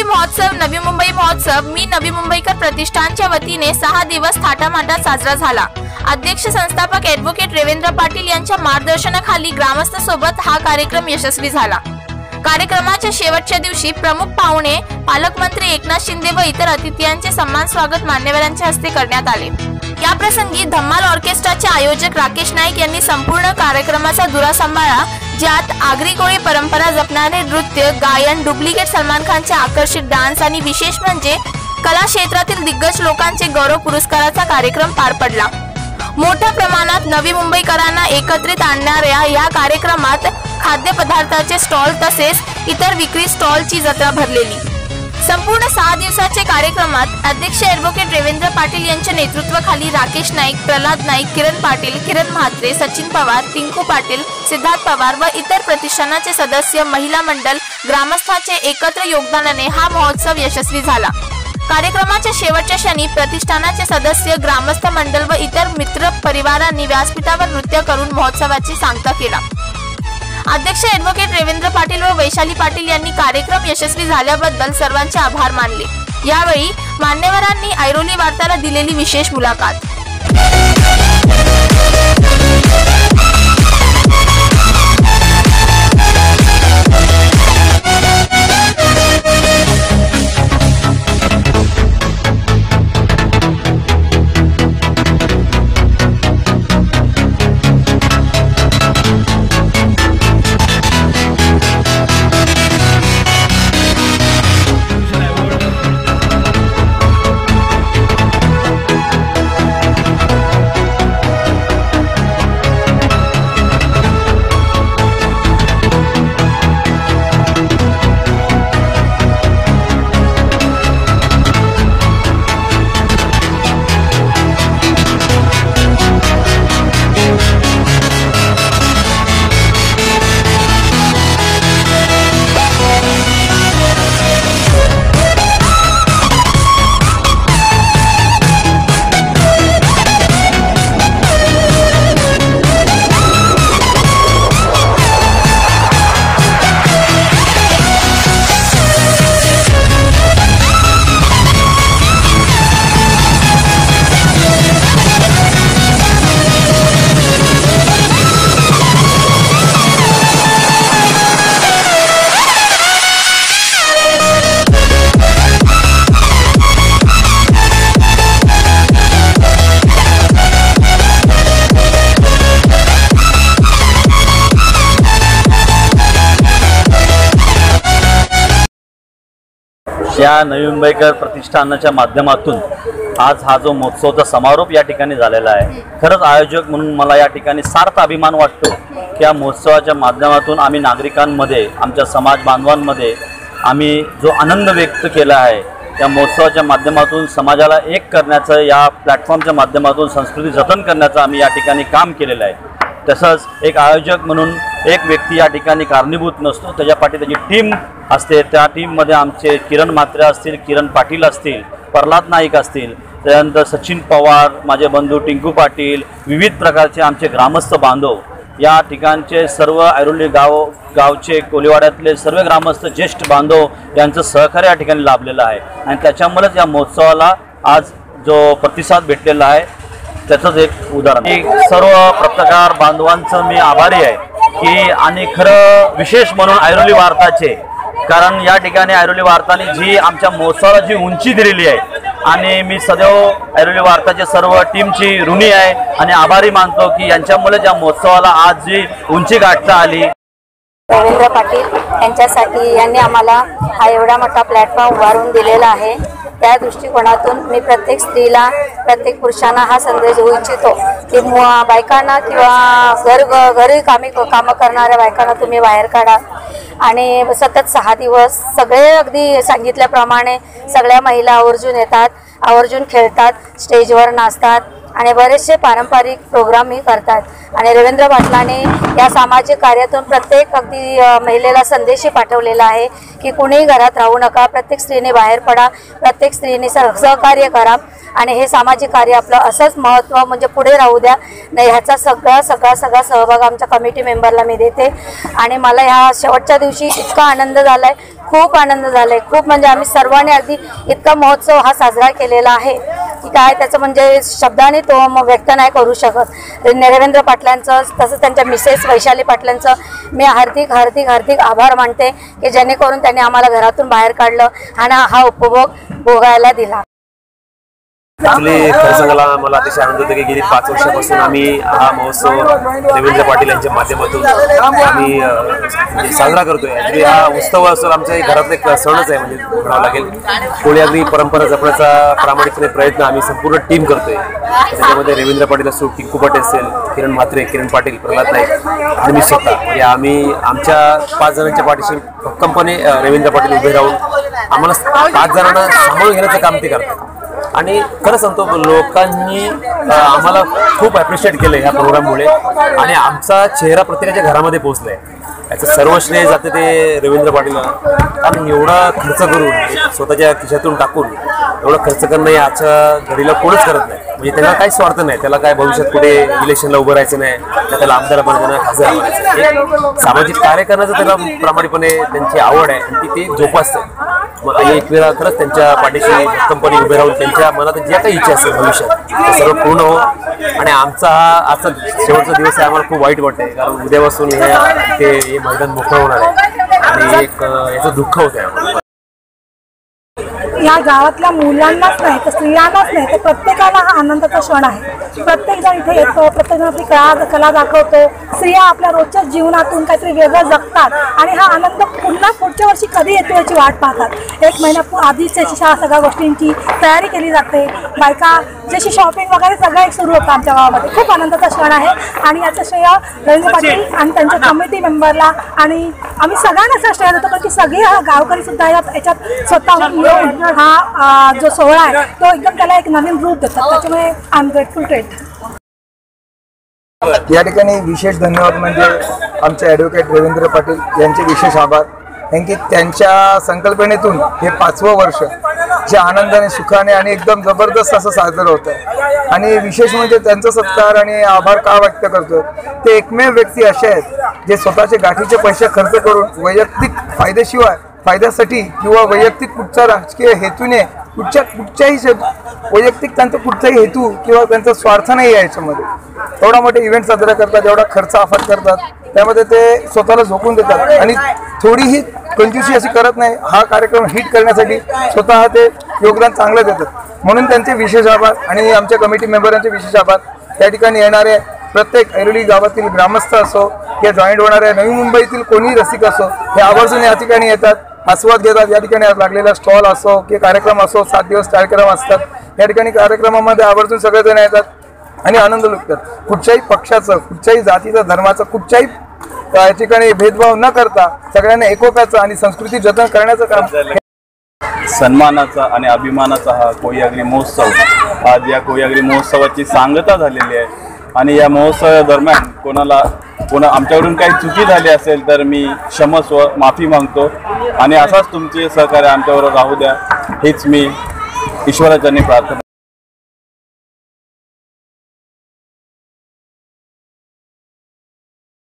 ऐरोली महोत्सव नवी मुंबई महोत्सव मी नवी मुंबईकर प्रतिष्ठानच्या वतीने 6 दिवस थाटामाटात साजरा झाला। अध्यक्ष संस्थापक ॲडव्होकेट रवींद्र पाटील यांच्या मार्गदर्शनाखाली ग्रामस्थांसोबत हा कार्यक्रम यशस्वी झाला। कार्यक्रमाच्या शेवटच्या दिवशी प्रमुख पाहुणे पालकमंत्री एकनाथ शिंदे व इतर अतिथींचे सन्मान स्वागत मान्यवरांच्या हस्ते करण्यात आले। या प्रसंगी धम्माल ऑर्केस्ट्राचे आयोजक राकेश नाईक यांनी संपूर्ण कार्यक्रमाचा धुरा सांभाळला, ज्यात आगरी कोळी परंपरा जपणारे नृत्य, गायन, डुप्लिकेट सलमान खानचे आकर्षक डान्स आणि विशेष म्हणजे कला क्षेत्रातील दिग्गज लोकांचे गौरव पुरस्काराचा कार्यक्रम पार पडला। मोठ्या प्रमाणात नवी मुंबईकरांना एकत्रित आणणाऱ्या या कार्यक्रमात खाद्यपदार्थाचे स्टॉल तसेच इतर विक्री स्टॉलची जत्रा भरलेली। संपूर्ण 6 दिवसाच्या कार्यक्रमात अध्यक्ष ॲडव्होकेट रवींद्र पाटील यांच्या नेतृत्वाखाली राकेश नाईक, प्रल्हाद नाईक, किरण पाटील, किरण म्हात्रे, सचिन पवार, टिंकू पाटील, सिद्धार्थ पवार व इतर प्रतिष्ठानाचे सदस्य, महिला मंडळ, ग्रामस्थांचे एकत्र योगदानाने हा महोत्सव यशस्वी झाला। कार्यक्रमाच्या शेवटच्या क्षणी प्रतिष्ठानाचे सदस्य, ग्रामस्थ मंडळ व इतर मित्र परिवारांनी व्यासपीठावर नृत्य करून महोत्सवाची सांगता केला। अध्यक्ष ॲडव्होकेट रवींद्र पाटील व वैशाली पाटील यांनी कार्यक्रम यशस्वी झाल्याबद्दल सर्वांचे आभार मानले। यावेळी मान्यवरांनी ऐरोली वार्ताला दिलेली विशेष मुलाखत। या नवी मुंबईकर प्रतिष्ठानाच्या माध्यमातून आज हा जो महोत्सवचा समारोप या ठिकाणी झालेला आहे। खरंच आयोजक म्हणून मला या ठिकाणी सार्थ अभिमान वाटतो की या महोत्सवाच्या माध्यमातून आम्ही नागरिकांमध्ये, आमच्या समाज बांधवांमध्ये आम्ही जो आनंद व्यक्त केला आहे, त्या महोत्सवाच्या माध्यमातून समाजाला एक करण्याचं, या प्लॅटफॉर्मच्या माध्यमातून संस्कृती जतन करण्याचं आम्ही या ठिकाणी काम केलेलं आहे। तसंच एक आयोजक म्हणून एक व्यक्ती या ठिकाणी कारणीभूत नसतो, त्याच्या पाठी त्याची टीम असते। त्या टीममध्ये आमचे किरण म्हात्रे असतील, किरण पाटील असतील, प्रल्हाद नाईक असतील, त्यानंतर सचिन पवार, माझे बंधू टिंकू पाटील, विविध प्रकारचे आमचे ग्रामस्थ बांधव, या ठिकाणचे सर्व ऐरोली गावचे कोलीवाड्यातले सर्व ग्रामस्थ ज्येष्ठ बांधव यांचं सहकार्य या ठिकाणी लाभलेलं आहे आणि त्याच्यामुळेच या महोत्सवाला आज जो प्रतिसाद भेटलेला आहे त्याचंच एक उदाहरण। सर्व पत्रकार बांधवांचं मी आभारी आहे की, आणि खरं विशेष म्हणून ऐरोली वार्ताचे, कारण या ठिकाणी ऐरोली वार्ताने जी आमच्या महोत्सवाला जी उंची दिलेली आहे आणि मी सदैव ऐरोली वार्ताच्या सर्व टीमची ऋणी आहे आणि आभारी मानतो की यांच्यामुळे या महोत्सवाला आज जी उंची गाठता आली। रवींद्र पाटील यांच्यासाठी यांनी आम्हाला हा एवढा मोठा प्लॅटफॉर्म उभारून दिलेला आहे। त्या दृष्टिकोनातून मी प्रत्येक स्त्रीला, प्रत्येक पुरुषांना हा संदेश देऊ इच्छितो की बायकांना किंवा घरी कामं करणाऱ्या बायकांना तुम्ही बाहेर काढा आणि सतत 6 दिवस सगळे अगदी सांगितल्याप्रमाणे सगळ्या महिला आवर्जून येतात, आवर्जून खेळतात, स्टेजवर नाचतात आणि बरेचसे पारंपरिक प्रोग्रामही करतात। आणि रवींद्र पाटलांनी या सामाजिक कार्यातून प्रत्येक अगदी महिलेला संदेशही पाठवलेला आहे की कुणीही घरात राहू नका, प्रत्येक स्त्रीने बाहेर पडा, प्रत्येक स्त्रीने सहकार्य करा आणि हे सामाजिक कार्य आपलं असंच महत्त्व म्हणजे पुढे राहू द्या। नाही ह्याचा सगळा सहभाग आमच्या कमिटी मेंबरला मी देते आणि मला ह्या शेवटच्या दिवशी इतका आनंद झाला आहे, खूप आनंद झालाय, खूप म्हणजे आम्ही सर्वांनी अगदी इतका महोत्सव हा साजरा केलेला आहे की काय त्याचं म्हणजे शब्दाने तो व्यक्त नाही करू शकत। रवींद्र पाटलांचं तसंच त्यांच्या मिसेस वैशाली पाटलांचं मी हार्दिक हार्दिक हार्दिक आभार मानते की जेणेकरून त्यांनी आम्हाला घरातून बाहेर काढलं आणि हा उपभोग भोगायला दिला। ॲक्च्युली खरं सांगायला मला अतिशय आनंद होतो की गेली 5 वर्षापासून आम्ही हा महोत्सव रवींद्र पाटील यांच्या माध्यमातून आम्ही साजरा करतोय। ॲक्च्युली हा उत्सव असेल आमच्या घरातला एक सणच आहे म्हणजे म्हणावं लागेल। कोळी आगरी परंपरा जपण्याचा प्रामाणिकपणे प्रयत्न आम्ही संपूर्ण टीम करतोय। त्याच्यामध्ये रवींद्र पाटील असो, टिंकू पाटील असेल, किरण म्हात्रे, किरण पाटील, प्रल्हाद नाईक आणि मी स्वतः म्हणजे आम्ही आमच्या 5 जणांच्या पाठीशी भक्कमपणे रवींद्र पाटील उभे राहून आम्हाला 5 जणांना सांभाळून घेण्याचं काम ते करतात। आणि खरं सांगतो लोकांनी आम्हाला खूप ॲप्रिशिएट केलं ह्या प्रोग्राममुळे आणि आमचा चेहरा प्रत्येकाच्या घरामध्ये पोहोचलाय। याचं सर्व श्रेय जाते ते रवींद्र पाटीलला, कारण एवढा खर्च करून स्वतःच्या खिशातून टाकून एवढा खर्च करणं आजच्या घडीला कोणच करत नाही। म्हणजे त्याला काही स्वार्थ नाही, त्याला काय भविष्यात पुढे इलेक्शनला उभं राहायचं नाही, त्याला आमदार बनायचं नाही, खासदार बनायचं। सामाजिक कार्य करण्याचं त्याला प्रामाणिकपणे त्यांची आवड आहे आणि ती जोपासते। मग एक वेळा खरंच त्यांच्या पाठीशी भक्कमपणे उभे राहून त्यांच्या मनात ज्या काही इच्छा असेल भविष्यात ते सर्व पूर्ण हो। आणि आमचा हा आजचा शेवटचा दिवस आहे, आम्हाला खूप वाईट वाटतंय कारण उद्यापासून हे मैदान मोकळं होणार आहे आणि एक याचं दुःख होत आहे आम्हाला। या गावातल्या मुलांनाच नाही तर स्त्रियांनाच नाही तर प्रत्येकाला हा आनंदाचा क्षण आहे। प्रत्येक जण इथे येतो, प्रत्येक जण आपली कला दाखवतो। स्त्रिया आपल्या रोजच्या जीवनातून काहीतरी वेगळं जगतात आणि हा आनंद पुन्हा पुढच्या वर्षी कधी येतो याची वाट पाहतात। 1 महिना आधीच त्याची सगळ्या गोष्टींची तयारी केली जाते। बायका जशी शॉपिंग वगैरे सगळं एक सुरू होतं आमच्या गावामध्ये। खूप आनंदाचा क्षण आहे आणि याचं श्रेय रवींद्र पाटील आणि त्यांच्या कमिटी मेंबरला आणि आम्ही सगळ्यांना श्रेय देतो कारण की सगळे गावकरी सुद्धा याच्यात स्वतःहून येऊन हा जो सोहळा आहे तो एकदम त्याला एक नवीन रूप देतात। त्याच्यामुळे I am grateful to it. या ठिकाणी विशेष धन्यवाद म्हणजे आमचे ॲडव्होकेट रवींद्र पाटील यांचे विशेष आभार, कारण की त्यांच्या संकल्पनेतून हे 5वं वर्ष जे आनंदाने सुखाने आणि एकदम जबरदस्त असं साजरं होतं। आणि विशेष म्हणजे त्यांचा सत्कार आणि आभार का व्यक्त करतो, ते एकमेव व्यक्ती असे आहेत जे स्वतःचे गाठीचे पैसे खर्च करून वैयक्तिक फायद्यासाठी किंवा वैयक्तिक कुठच्या राजकीय हेतूने कुठच्याही वैयक्तिक त्यांचा कुठचाही हेतू किंवा त्यांचा स्वार्थ नाही आहे याच्यामध्ये। एवढा मोठे इव्हेंट साजरा करतात, एवढा खर्च अफाट करतात, त्यामध्ये ते स्वतःला झोकून देतात आणि थोडीही कंजूसी अशी करत नाही। हा कार्यक्रम हिट करण्यासाठी स्वतः ते योगदान चांगलं देतात, म्हणून त्यांचे विशेष आभार आणि आमच्या कमिटी मेंबरांचे विशेष आभार। त्या ठिकाणी येणारे प्रत्येक ऐरोली गावातील ग्रामस्थ असो किंवा जॉईंट होणाऱ्या नवी मुंबईतील कोणी रसिक असो हे आवर्जून या ठिकाणी येतात, आस्वाद घेतात। या ठिकाणी लागलेला स्टॉल असो किंवा कार्यक्रम असो, 7 दिवस कार्यक्रम असतात, या ठिकाणी कार्यक्रमामध्ये आवर्जून सगळेजण येतात आणि आनंद लुटतात। कुठच्याही पक्षाचं, कुठच्याही जातीचं, धर्माचं कुठच्याही या ठिकाणी भेदभाव न करता सगळ्यांना एकोप्याचं आणि संस्कृती जतन करण्याचं काम। सन्मानाचा आणि अभिमानाचा हा कोळी आगरी महोत्सव, आज या कोळी आगरी महोत्सवाची सांगता झालेली आहे आणि या महोत्सवादरम्यान कोणा आमच्याकडून काही चुकी झाली असेल तर मी क्षमस्व माफी मागतो आणि असाच तुमचे सहकार्य आमच्याबरोबर राहू द्या हीच मी ईश्वराचरणी प्रार्थना